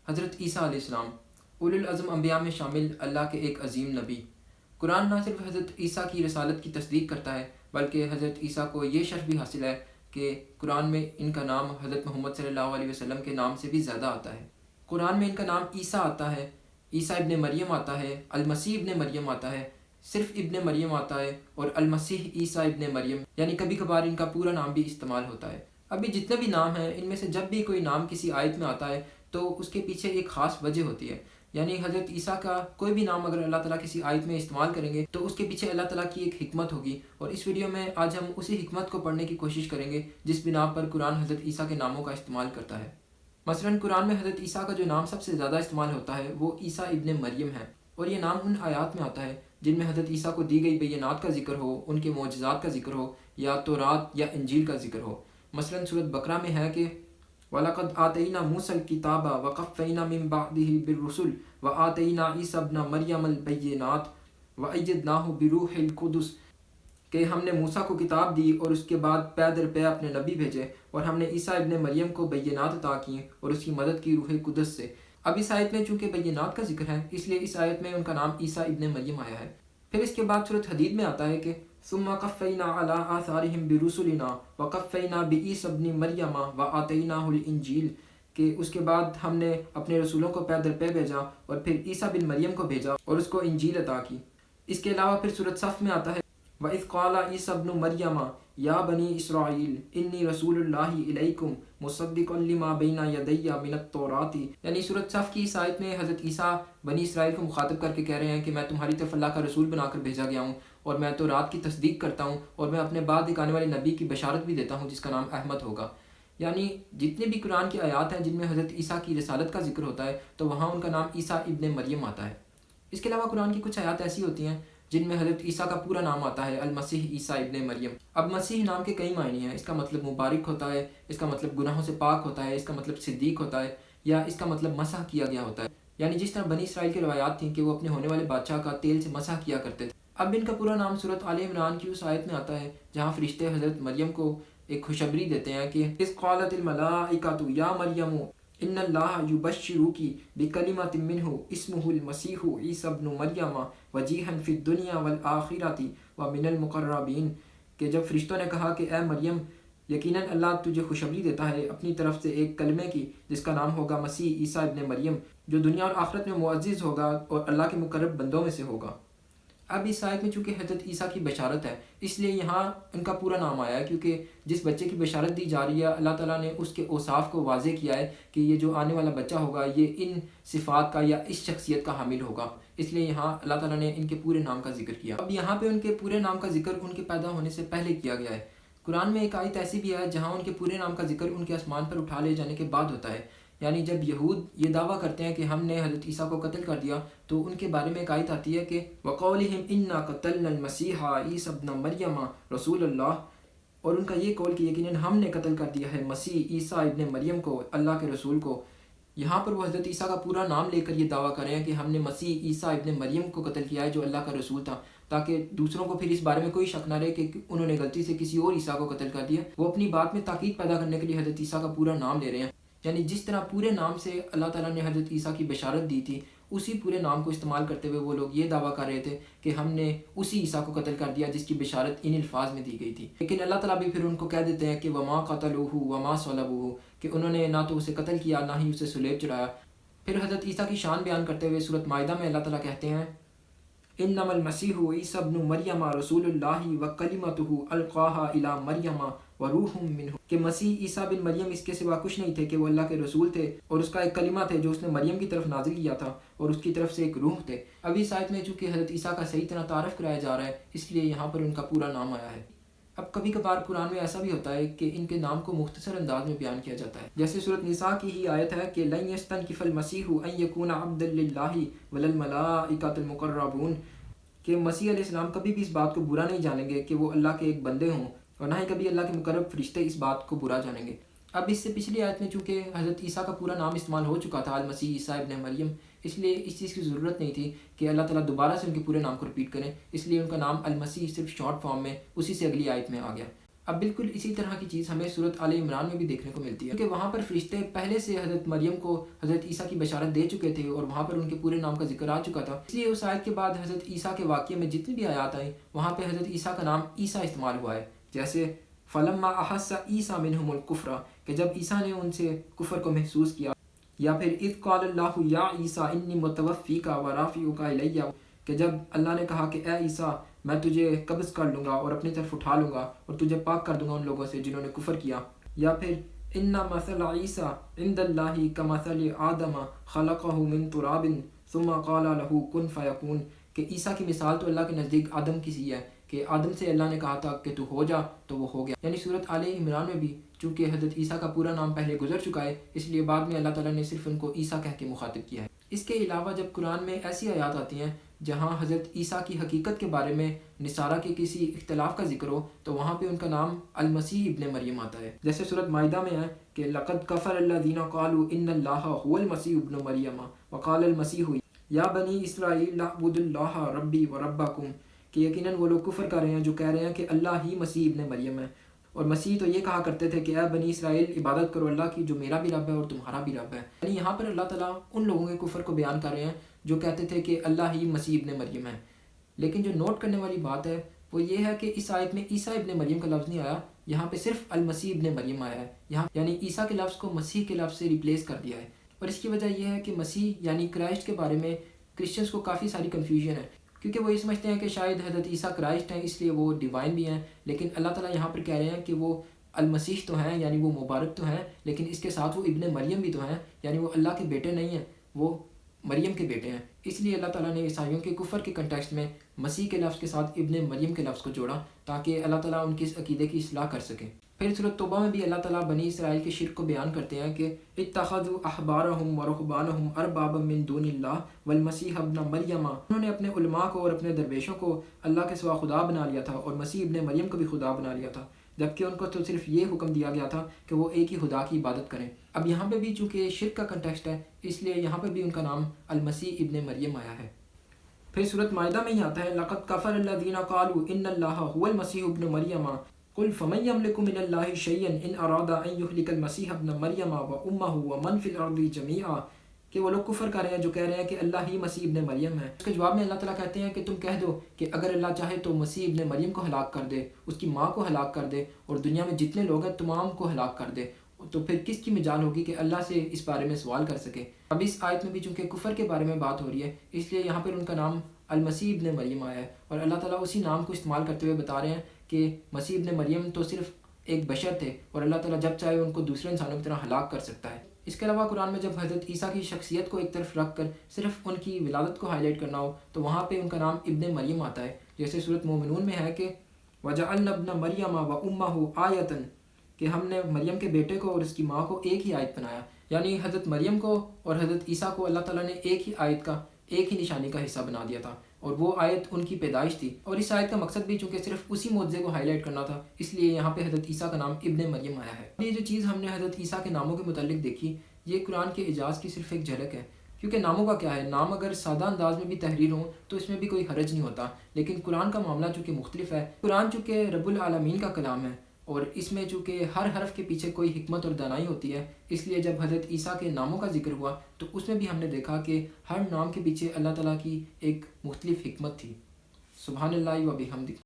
हज़रत ईसा अलैहिस्सलाम उलुल अज़्म अंबिया में शामिल अल्लाह के एक अजीम नबी। कुरान न सिर्फ हज़रत ईसा की रसालत की तस्दीक करता है बल्कि हज़रत ईसा को ये शर्फ भी हासिल है कि कुरान में इनका नाम हज़रत मोहम्मद सल्लल्लाहु अलैहि वसल्लम के नाम से भी ज़्यादा आता है। कुरान में इनका नाम ईसा आता है, ईसा इब्ने मरियम आता है, अलमसीह इब्ने मरियम आता है, सिर्फ इब्ने मरियम आता है और अलमसीह ईसा इब्ने मरियम, यानी कभी कभार इनका पूरा नाम भी इस्तेमाल होता है। अभी जितने भी नाम हैं इनमें से जब भी कोई नाम किसी आयत में आता है तो उसके पीछे एक ख़ास वजह होती है। यानी हज़रत ईसा का कोई भी नाम अगर अल्लाह ताला किसी आयत में इस्तेमाल करेंगे तो उसके पीछे अल्लाह ताला की एक हिकमत होगी, और इस वीडियो में आज हम उसी हिकमत को पढ़ने की कोशिश करेंगे जिस बिना पर कुरान हज़रत ईसा के नामों का इस्तेमाल करता है। मसलन कुरान में हज़रत ईसा का जो नाम सबसे ज़्यादा इस्तेमाल होता है वो ईसा इब्ने मरियम है, और ये नाम उन आयात में आता है जिनमें हज़रत ईसा को दी गई बैयनात का जिक्र हो, उनके मोजज़ात का जिक्र हो, या तौरात या इंजील का जिक्र हो। मसलन सूरत बकरा में है कि वलक़द आतैना मूसल किताबा व क़फ़्फ़ैना मिन बअदिही बिर्रुसुल व आतैना ईसा इब्न मरियमल बैयिनात व अय्यदनाहु बिरूहिल कुदुस, कि हमने मूसा को किताब दी और उसके बाद पै दर पै अपने नबी भेजे, और हमने ईसा इब्ने मरियम को बैयनात अता की और उसकी मदद की रूह कुदस से। अब इस आयत में चूँकि बैयनात का जिक्र है इसलिए इस आयत में उनका नाम ईसा इब्ने मरियम आया है। फिर इसके बाद सूरत हदीद में आता है कि सुम्मा कफ़्फ़ैना अला आसारिहिम बिरुसुलिना व कफ़्फ़ैना बिईसा इब्ने मरियम व आतैनाहुल इंजील, कि उसके बाद हमने अपने रसूलों को पै दर पै भेजा और फिर ईसा बिन मरियम को भेजा और उसको इंजील अता की। इसके अलावा फिर सूरत सफ़ में आता है व इज़ क़ाला ईसा इब्नु मरियम या बनी इसराईल इन्नी रसूलुल्लाहि इलैकुम मुसद्दिक़न लिमा बैना यदैया मिनत तौराती, यानी सूरत सफ़ की इस आयत में हज़रत ईसा बनी इसराइल को मुखातब करके कह रहे हैं कि मैं तुम्हारी तरफ अल्लाह का रसूल बनाकर भेजा गया हूँ और मैं तौरात की तस्दीक करता हूँ और मैं अपने बाद एक आने वाले नबी की बशारत भी देता हूँ जिसका नाम अहमद होगा। यानी जितने भी कुरान की आयात हैं जिनमें हज़रत ईसा की रसालत का जिक्र होता है तो वहाँ उनका नाम ईसा इब्ने मरियम आता है। इसके अलावा कुरान की कुछ आयात ऐसी होती हैं जिनमें हज़रत ईसा का पूरा नाम आता है, अलमसीह ईसा इब्ने मरियम। अब मसीह नाम के कई मायने हैं। इसका मतलब मुबारक होता है, इसका मतलब गुनाहों से पाक होता है, इसका मतलब सिद्दीक होता है, या इसका मतलब मसह किया गया होता है। यानी जिस तरह बनी इसराइल की रवायात थी कि वो अपने होने वाले बादशाह का तेल से मसह किया करते थे। अब इनका पूरा नाम सूरत आले इमरान की उस आयत में आता है जहाँ फरिश्ते हज़रत मरियम को एक खुशखबरी देते हैं कि इस क़ालतिल मलाइकातु या मरियम इन्नल्लाह युबश्शिरुकी बिकलिमतिन मिन्हु इस्मुहुल मसीहु ईसा इब्नु मरियम वजीहन फिद दुनिया वल आखिरती व मिनल मुक़र्रबीन, कि जब फरिश्तों ने कहा कि ए मरियम, यकीनन अल्लाह तुझे खुशखबरी देता है अपनी तरफ से एक कलमे की जिसका नाम होगा मसीह ईसा इब्ने मरियम, जो दुनिया और आखिरत में मुअज़्ज़िज़ होगा और अल्लाह के मुकर्रब बंदों में से होगा। अब इस आयत में चूँकि हज़रत ईसा की बशारत है इसलिए यहाँ उनका पूरा नाम आया है, क्योंकि जिस बच्चे की बशारत दी जा रही है अल्लाह ताला ने उसके औसाफ को वाज़े किया है कि ये जो आने वाला बच्चा होगा ये इन सिफ़ात का या इस शख्सियत का हामिल होगा, इसलिए यहाँ अल्लाह ताला ने इनके पूरे नाम का जिक्र किया। अब यहाँ पे उनके पूरे नाम का जिक्र उनके पैदा होने से पहले किया गया है। कुरान में एक आयत ऐसी भी है जहाँ उनके पूरे नाम का जिक्र उनके आसमान पर उठा ले जाने के बाद होता है। यानी जब यहूद ये दावा करते हैं कि हमने हज़रत ईसा को कत्ल कर दिया तो उनके बारे में एक आयत आती है कि वक़ौलिहिम इन्ना क़तलनल मसीहा ईसा इब्न मरियम रसूलुल्लाह, और उनका ये कौल कि यकीनन हमने कत्ल कर दिया है मसीह ईसा इब्ने मरियम को, अल्लाह के रसूल को। यहाँ पर वो हज़रत ईसा का पूरा नाम लेकर ये दावा कर रहे हैं कि हमने मसीह ईसा इब्ने मरियम को कत्ल किया है जो अल्लाह का रसूल था, ताकि दूसरों को फिर इस बारे में कोई शक ना रहे कि उन्होंने गलती से किसी और ईसा को कत्ल कर दिया। वो अपनी बात में ताकीद पैदा करने के लिए हज़रत ईसा का पूरा नाम ले रहे हैं। यानी जिस तरह पूरे नाम से अल्लाह ताला ने हज़रत ईसा की बशारत दी थी उसी पूरे नाम को इस्तेमाल करते हुए वो लोग ये दावा कर रहे थे कि हमने उसी ईसा को कत्ल कर दिया जिसकी बशारत इन अल्फाज में दी गई थी। लेकिन अल्लाह ताला भी फिर उनको कह देते हैं कि वमा क़तलूहु वमा सलबूहु, कि उन्होंने ना तो उसे कत्ल किया ना ही उसे सुलेब चढ़ाया। फिर हज़रत ईसा की शान बयान करते हुए सूरत माइदा में अल्लाह ताला कहते हैं इन्नमल मसीहु ईसा इब्नु मरियम रसूलुल्लाहि व कलिमतुहु अलक़ाहा इला मरियम व रूहुम मिन्हु, कि मसीह ईसा बिन मरियम इसके सिवा कुछ नहीं थे कि वो अल्लाह के रसूल थे और उसका एक कलिमा थे जो उसने मरियम की तरफ नाजिल किया था और उसकी तरफ से एक रूह थे। अभी इस आयत में चूँकि हज़रत ईसा का सही तरह तारफ़ कराया जा रहा है इसलिए यहाँ पर उनका पूरा नाम आया है। अब कभी कभार कुरान में ऐसा भी होता है कि इनके नाम को मुख्तसर अंदाज में बयान किया जाता है, जैसे सूरत निसा की ही आयत है कि लन यस्तनकिफल मसीहु अन यकूना अब्दन लिल्लाहि वलल मलाइकातुल मुक़र्रबून, कि मसीह अलैहिस्सलाम कभी भी इस बात को बुरा नहीं जानेंगे कि वो अल्लाह के एक बंदे हों, और ना ही कभी अल्लाह के मुकर्रब फरिश्ते इस बात को बुरा जानेंगे। अब इससे पिछली आयत में चूँकि हज़रत ईसा का पूरा नाम इस्तेमाल हो चुका था अल-मसीह ईसा इब्ने मरियम, इसलिए इस चीज़ की ज़रूरत नहीं थी कि अल्लाह ताला दोबारा से उनके पूरे नाम को रिपीट करें, इसलिए उनका नाम अल-मसीह सिर्फ शॉर्ट फॉर्म में उसी से अगली आयत में आ गया। اب بالکل اسی طرح کی چیز ہمیں سورۃ آل عمران میں بھی دیکھنے کو ملتی ہے، کیونکہ وہاں پر فرشتے پہلے سے حضرت مریم کو حضرت عیسیٰ کی بشارت دے چکے تھے اور وہاں پر ان کے پورے نام کا ذکر آ چکا تھا، اس لیے اس آیت کے بعد حضرت عیسیٰ کے واقعے میں جتنی بھی آیات آئیں وہاں پہ حضرت عیسیٰ کا نام عیسیٰ استعمال ہوا ہے، جیسے فلما احس عیسیٰ منہم الکفر، کہ جب عیسیٰ نے ان سے کفر کو محسوس کیا، یا پھر اذ قال اللہ یا عیسیٰ انی متوفیک ورافعک الی، کہ جب اللہ نے کہا کہ اے عیسیٰ میں تجھے قبض کر لوں گا اور اپنی طرف اٹھا لوں گا اور تجھے پاک کر دوں گا ان لوگوں سے جنہوں نے کفر کیا، یا پھر ان مثل عیسیٰ عند اللہ کمثل آدم خلقہ من تراب ثم قال له کن فیکون، کہ عیسیٰ کی مثال تو اللہ کے نزدیک آدم کی سی ہے کہ آدم سے اللہ نے کہا تھا کہ تو ہو جا تو وہ ہو گیا، یعنی سورۃ آل عمران میں بھی چونکہ حضرت عیسیٰ کا پورا نام پہلے گزر چکا ہے اس لیے بعد میں اللہ تعالیٰ نے صرف ان کو عیسیٰ کہہ کے مخاطب کیا ہے۔ اس کے علاوہ جب قرآن میں ایسی آیات آتی ہیں جہاں حضرت عیسیٰ کی حقیقت کے بارے میں نصارہ کے کسی اختلاف کا ذکر ہو تو وہاں پہ ان کا نام المسیح ابن مریم آتا ہے، جیسے سورۃ مائدہ میں ہے کہ لقد کفر الذین قالوا ان اللہ هو المسیح ابن مریم وقال المسیح یا بنی اسرائیل اعبدوا اللہ ربی و ربکم، کہ یقیناً وہ لوگ کفر کر رہے ہیں جو کہہ رہے ہیں کہ اللہ ہی مسیح ابن مریم ہے، اور مسیح تو یہ کہا کرتے تھے کہ اے بنی اسرائیل عبادت کرو اللہ کی جو میرا بھی رب ہے اور تمہارا بھی رب ہے، یعنی یہاں پر اللہ تعالیٰ ان لوگوں کے کفر کو بیان کر رہے ہیں جو کہتے تھے کہ اللہ ہی مسیح ابن مریم ہے۔ لیکن جو نوٹ کرنے والی بات ہے وہ یہ ہے کہ اس آیت میں عیسیٰ ابن مریم کا لفظ نہیں آیا، یہاں پہ صرف المسیح ابن مریم آیا ہے، یہاں یعنی عیسیٰ کے لفظ کو مسیح کے لفظ سے ریپلیس کر دیا ہے، اور اس کی وجہ یہ ہے کہ مسیح یعنی کرائسٹ کے بارے میں کرسچنس کو کافی ساری کنفیوژن ہے، کیونکہ وہ یہ سمجھتے ہیں کہ شاید حضرت عیسیٰ کرائسٹ ہیں اس لیے وہ ڈیوائن بھی ہیں، لیکن اللہ تعالیٰ یہاں پر کہہ رہے ہیں کہ وہ المسیح تو ہیں یعنی وہ مبارک تو ہیں، لیکن اس کے ساتھ وہ ابن مریم بھی تو ہیں، یعنی وہ اللہ کے بیٹے نہیں ہیں، وہ مریم کے بیٹے ہیں، اس لیے اللہ تعالیٰ نے عیسائیوں کے کفر کے کنٹیکسٹ میں مسیح کے لفظ کے ساتھ ابن مریم کے لفظ کو جوڑا تاکہ اللہ تعالیٰ ان کے اس عقیدے کی اصلاح کر سکے۔ پھر سورۃ توبہ میں بھی اللہ تعالیٰ بنی اسرائیل کے شرک کو بیان کرتے ہیں کہ اتخذوا احبارهم ورهبانهم اربابا من دون اللہ والمسیح ابن مریم، انہوں نے اپنے علماء کو اور اپنے درویشوں کو اللہ کے سوا خدا بنا لیا تھا اور مسیح ابن مریم کو بھی خدا بنا لیا تھا، جبکہ ان کو تو صرف یہ حکم دیا گیا تھا کہ وہ ایک ہی خدا کی عبادت کریں۔ اب یہاں پہ بھی چونکہ شرک کا کنٹیکسٹ ہے اس لیے یہاں پہ بھی ان کا نام المسیح ابن مریم آیا ہے۔ پھر سورۃ مائدہ میں ہی آتا ہے لقد کفر الذین قالوا ان اللہ هو المسیح ابن مریم قل فمن یملک من اللہ شیئا ان اراد ان یہلک المسیح ابن مریم وامہ ومن فی الارض جمیعا، کہ وہ لوگ کفر کر رہے ہیں جو کہہ رہے ہیں کہ اللہ ہی مسیح ابن مریم ہے۔ اس کے جواب میں اللہ تعالیٰ کہتے ہیں کہ تم کہہ دو کہ اگر اللہ چاہے تو مسیح ابن مریم کو ہلاک کر دے، اس کی ماں کو ہلاک کر دے اور دنیا میں جتنے لوگ ہیں تمام کو ہلاک کر دے، تو پھر کس کی مجال ہوگی کہ اللہ سے اس بارے میں سوال کر سکے۔ اب اس آیت میں بھی چونکہ کفر کے بارے میں بات ہو رہی ہے اس لیے یہاں پر ان کا نام المسیح ابن مریم آیا ہے، اور اللہ تعالیٰ اسی نام کو استعمال کرتے ہوئے بتا رہے ہیں کہ مسیح ابن مریم تو صرف ایک بشر تھے اور اللہ تعالیٰ جب چاہے ان کو دوسرے انسانوں کی طرح ہلاک کر سکتا ہے۔ اس کے علاوہ قرآن میں جب حضرت عیسیٰ کی شخصیت کو ایک طرف رکھ کر صرف ان کی ولادت کو ہائی لائٹ کرنا ہو تو وہاں پہ ان کا نام ابن مریم آتا ہے، جیسے سورۃ مومنون میں ہے کہ وَجَعَلْنَا ابْنَ مَرْيَمَ وَأُمَّهُ آیَةً، کہ ہم نے مریم کے بیٹے کو اور اس کی ماں کو ایک ہی آیت بنایا، یعنی حضرت مریم کو اور حضرت عیسیٰ کو اللہ تعالیٰ نے ایک ہی آیت کا ایک ہی نشانی کا حصہ بنا دیا تھا، اور وہ آیت ان کی پیدائش تھی، اور اس آیت کا مقصد بھی چونکہ صرف اسی معجزے کو ہائی لائٹ کرنا تھا اس لیے یہاں پہ حضرت عیسیٰ کا نام ابن مریم آیا ہے۔ یہ جو چیز ہم نے حضرت عیسیٰ کے ناموں کے متعلق دیکھی یہ قرآن کے اعجاز کی صرف ایک جھلک ہے، کیونکہ ناموں کا کیا ہے، نام اگر سادہ انداز میں بھی تحریر ہوں تو اس میں بھی کوئی حرج نہیں ہوتا، لیکن قرآن کا معاملہ چونکہ مختلف ہے، قرآن چونکہ رب العالمین کا کلام ہے اور اس میں چونکہ ہر حرف کے پیچھے کوئی حکمت اور دانائی ہوتی ہے، اس لیے جب حضرت عیسیٰ کے ناموں کا ذکر ہوا تو اس میں بھی ہم نے دیکھا کہ ہر نام کے پیچھے اللہ تعالیٰ کی ایک مختلف حکمت تھی۔ سبحان اللہ و بحمدہ۔